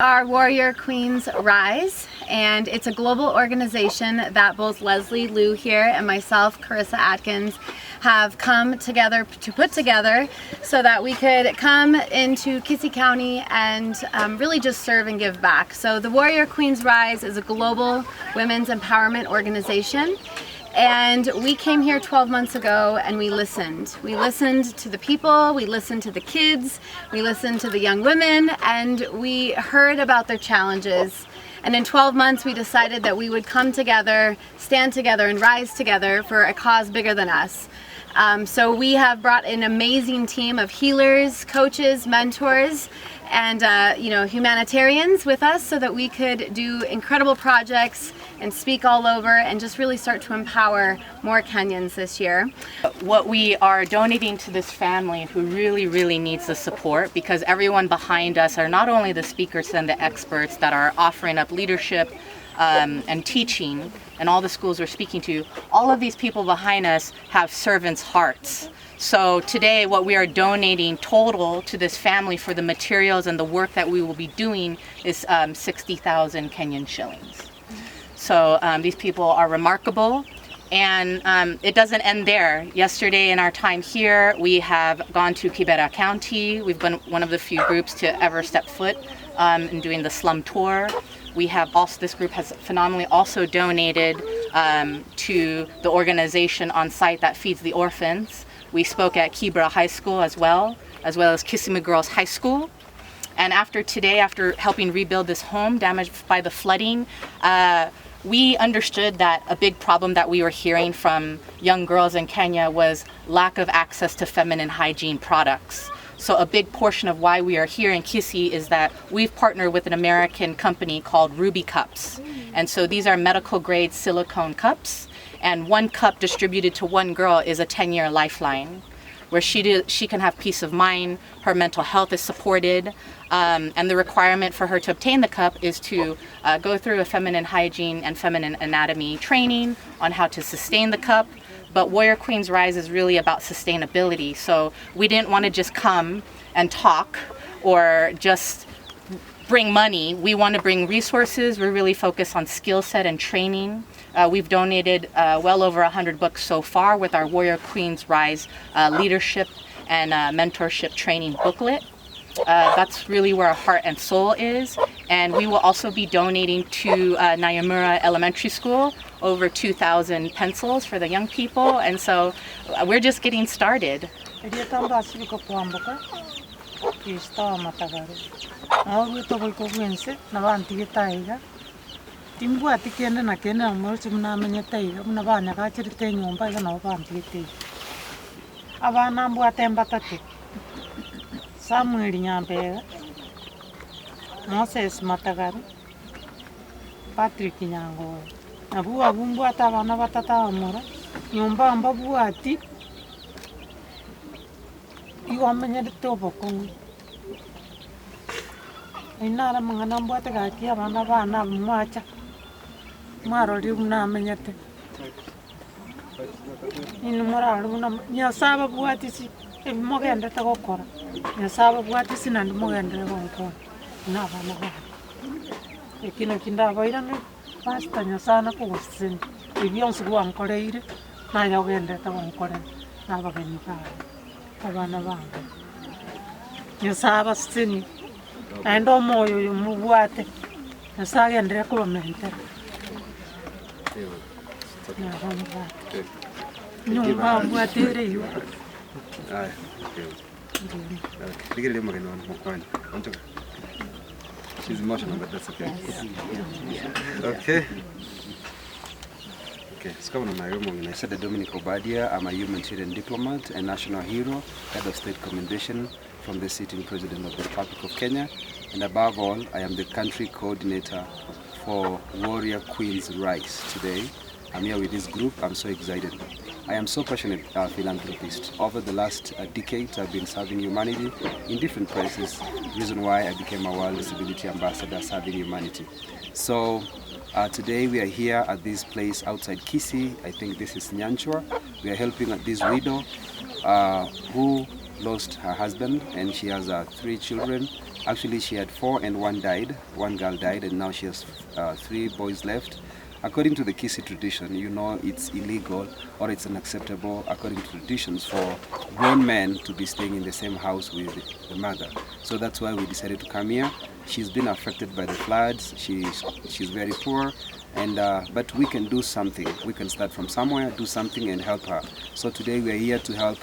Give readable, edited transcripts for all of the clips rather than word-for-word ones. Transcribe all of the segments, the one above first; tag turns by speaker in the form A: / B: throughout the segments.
A: Our Warrior Queens Rise, and it's a global organization that both Leslie Liu here and myself, Carissa Atkins, have come together to put together so that we could come into Kissee County and really just serve and give back. So the Warrior Queens Rise is a global women's empowerment organization. And we came here 12 months ago and we listened. We listened to the people, we listened to the kids, we listened to the young women, and we heard about their challenges. And in 12 months we decided that we would come together, stand together, and rise together for a cause bigger than us. So we have brought an amazing team of healers, coaches, mentors, and humanitarians with us so that we could do incredible projects and speak all over and just really start to empower more Kenyans this year.
B: What we are donating to this family who really needs the support, because everyone behind us are not only the speakers and the experts that are offering up leadership and teaching, and all the schools we're speaking to, all of these people behind us have servants' hearts. So today what we are donating total to this family for the materials and the work that we will be doing is 60,000 Kenyan shillings. So these people are remarkable, and it doesn't end there. Yesterday in our time here, we have gone to Kibera County. We've been one of the few groups to ever step foot in doing the slum tour. We have also, this group has phenomenally also donated to the organization on site that feeds the orphans. We spoke at Kibera High School as well as Kissima Girls High School. And after today, after helping rebuild this home damaged by the flooding, we understood that a big problem that we were hearing from young girls in Kenya was lack of access to feminine hygiene products. So a big portion of why we are here in Kissee is that we've partnered with an American company called Ruby Cups. And so these are medical grade silicone cups, and one cup distributed to one girl is a 10-year lifeline, where she can have peace of mind, her mental health is supported, and the requirement for her to obtain the cup is to go through a feminine hygiene and feminine anatomy training on how to sustain the cup. But Warrior Queens Rise is really about sustainability. So we didn't want to just come and talk or just bring money. We want to bring resources. We're really focused on skill set and training. We've donated well over 100 books so far with our Warrior Queens Rise leadership and mentorship training booklet. That's really where our heart and soul is. And we will also be donating to Nyamura Elementary School over 2,000 pencils for the young people. And so we're just getting started.
C: Samuel Nyambega, Moses Matagaru, Patrick Nyango, Abua Bumba Tavana Batata Mura, Yumba Babuati, you are many the Tobacco. Inara Manganamba Tagaki, Vanavana Macha, Maro Duna Manette. In Moraluna, Yasaba Buatisi. Mogenda takokora nyasaba bwatisi nandi mogenda bonko nava ekino kindava ira ni pasta nyasana kusin ibiyonse kuankoreire na yogenda takonkore nava kenika abana bange nyasaba sini endo moyo yumubwate nyasagendere kubamente nyumba bwatere yo.
D: She's emotional, but that's okay. Okay. Okay, I said Dominic Obadia. I'm a humanitarian diplomat and national hero, head of state commendation from the sitting president of the Republic of Kenya. And above all, I am the country coordinator for Warrior Queens Rise. Today, I'm here with this group. I'm so excited. I am so passionate philanthropist. Over the last decade, I've been serving humanity in different places. Reason why I became a World Disability Ambassador serving humanity. So today we are here at this place outside Kissee. I think this is Nyanchwa. We are helping this widow who lost her husband, and she has 3 children Actually, she had 4 and 1 died. 1 girl died, and now she has 3 boys left. According to the Kisii tradition, you know it's illegal or it's unacceptable according to traditions for grown men to be staying in the same house with the mother. So that's why we decided to come here. She's been affected by the floods. She's very poor, and but we can do something. We can start from somewhere, do something, and help her. So today we are here to help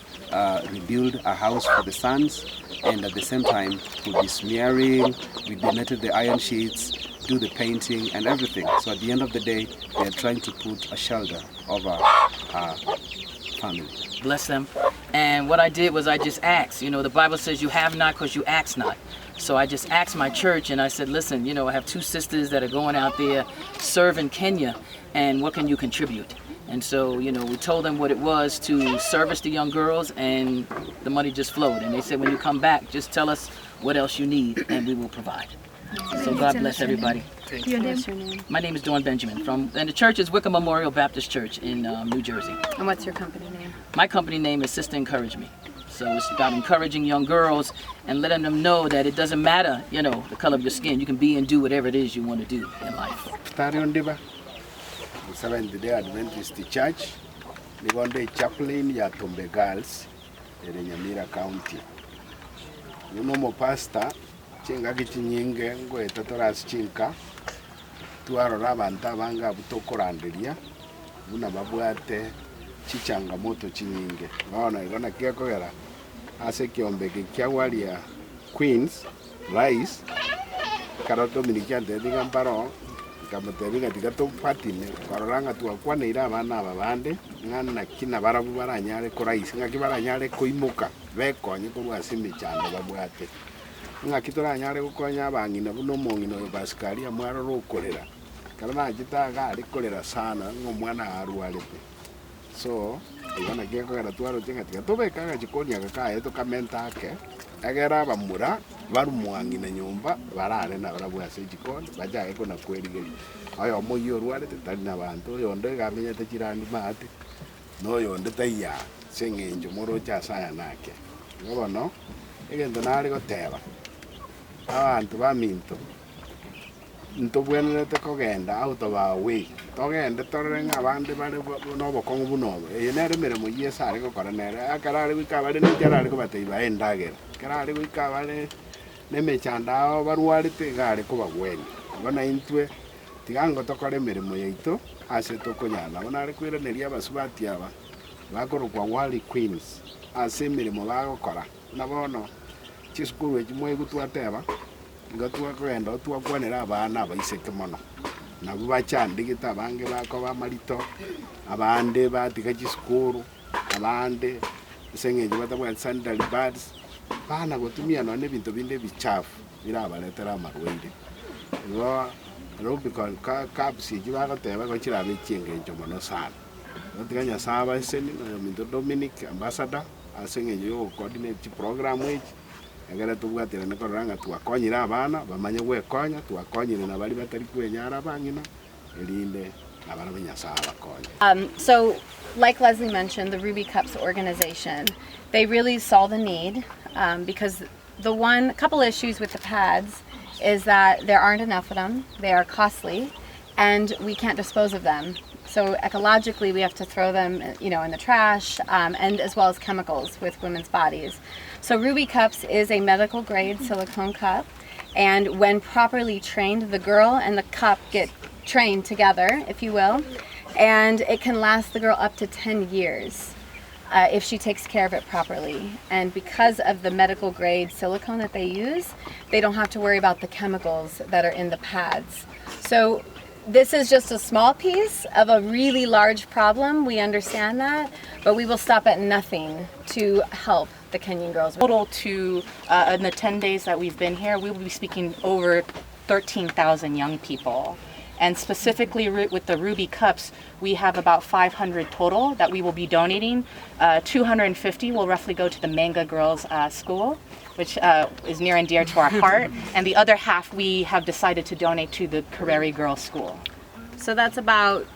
D: rebuild a house for the sons, and at the same time we'll be smearing. We donated the iron sheets, do the painting and everything. So at the end of the day, they are trying to put a shelter over our family.
E: Bless them. And what I did was I just asked. You know, the Bible says you have not because you ask not. So I just asked my church and I said, listen, you know, I have 2 sisters that are going out there serving Kenya, and what can you contribute? And so, you know, we told them what it was to service the young girls, and the money just flowed. And they said, when you come back, just tell us what else you need and we will provide. So God bless everybody.
A: Your name?
E: My name is Dawn Benjamin and the church is Wickham Memorial Baptist Church in New Jersey.
A: And what's your company name?
E: My company name is Sister Encourage Me. So it's about encouraging young girls and letting them know that it doesn't matter, you know, the color of your skin. You can be and do whatever it is you want to do in life.
F: Tarion Diba, the Seventh-day Adventist Church, the one-day chaplain ya Tombe Girls in Nyamira County. Unomo pastor, chinga kichinyinge ngwe tatoras chinka, tuarora banta banga butokoranderia, buna babwate chichanga moto chinyinge. Waona igona kiakogera ase kiombe kiawalia Queens Rice karoto minikante dingamparo kamatebinga tigato patine karoranga tuakwaneira abana babande ngana kina barabu baranyare ko Rice ngaki baranyare koimuka bekonye kurwa simichando babwate ngaki toranyare gukonya abangina buno mongino basikari amwaro rokorera karana jitaga ari korera sana ngomwana arwalete. So igana kiakogera twaro tingatika tobekaga chikonia kakaye tokamenta ake agera bamura barumwangina nyumba barare na barabwase chikoni bajaye kona kwerigeri ayo moyo rwale tetari na bantu yonde gamenya tekirandi mate no yonde taya sengenjo moro cha saya nake ngobono egendo nari goteba abantu baminto ntobwenete kogenda auto bawe togende torenga abandi bari no bokongu bunobo yenere miremo yesa ari gukora nere akarari wikabari n'jarari ko bateiba endagera karari wikabari nemechandao barwarite gari ko bagweni bona intwe tigango tokore miremo yaitu ase tokonyana bona ari kwireneria basubati aba bakorokwa Wali Queens ase miremo bagokora nabono chiskuru ekimwe gutwateba ngatua kwenda twakwanira abana baiseke mono nabo bachandigita bange bako bamarito abande batiga chiskuru abande sengeje batabwa sandal birds bana gotumia no ne bintu binde bichafu birabaletera amarwende ngo rubicon kapsi jibaga teba ko chira bichinge mono sana batiganya saba seni no minto Dominic ambassador asengeje yo coordinate program which agara tubwatira ne koranga twakonyira abana bamanye gwekonya twakonyire na bali batari kwenyara bangina elinde abana benyasa abakonya.
A: So like Leslie mentioned, the Ruby Cups organization, they really saw the need because the couple issues with the pads is that there aren't enough of them, they are costly, and we can't dispose of them. So ecologically, we have to throw them, you know, in the trash, and as well as chemicals with women's bodies. So Ruby Cups is a medical grade silicone cup, and when properly trained, the girl and the cup get trained together, if you will, and it can last the girl up to 10 years if she takes care of it properly. And because of the medical grade silicone that they use, they don't have to worry about the chemicals that are in the pads. So this is just a small piece of a really large problem. We understand that, but we will stop at nothing to help the Kenyan girls.
B: Total to in the 10 days that we've been here, we will be speaking over 13,000 young people. And specifically with the Ruby Cups, we have about 500 total that we will be donating. 250 will roughly go to the Manga Girls School, which is near and dear to our heart. And the other half we have decided to donate to the Kareri Girls School.
A: So that's about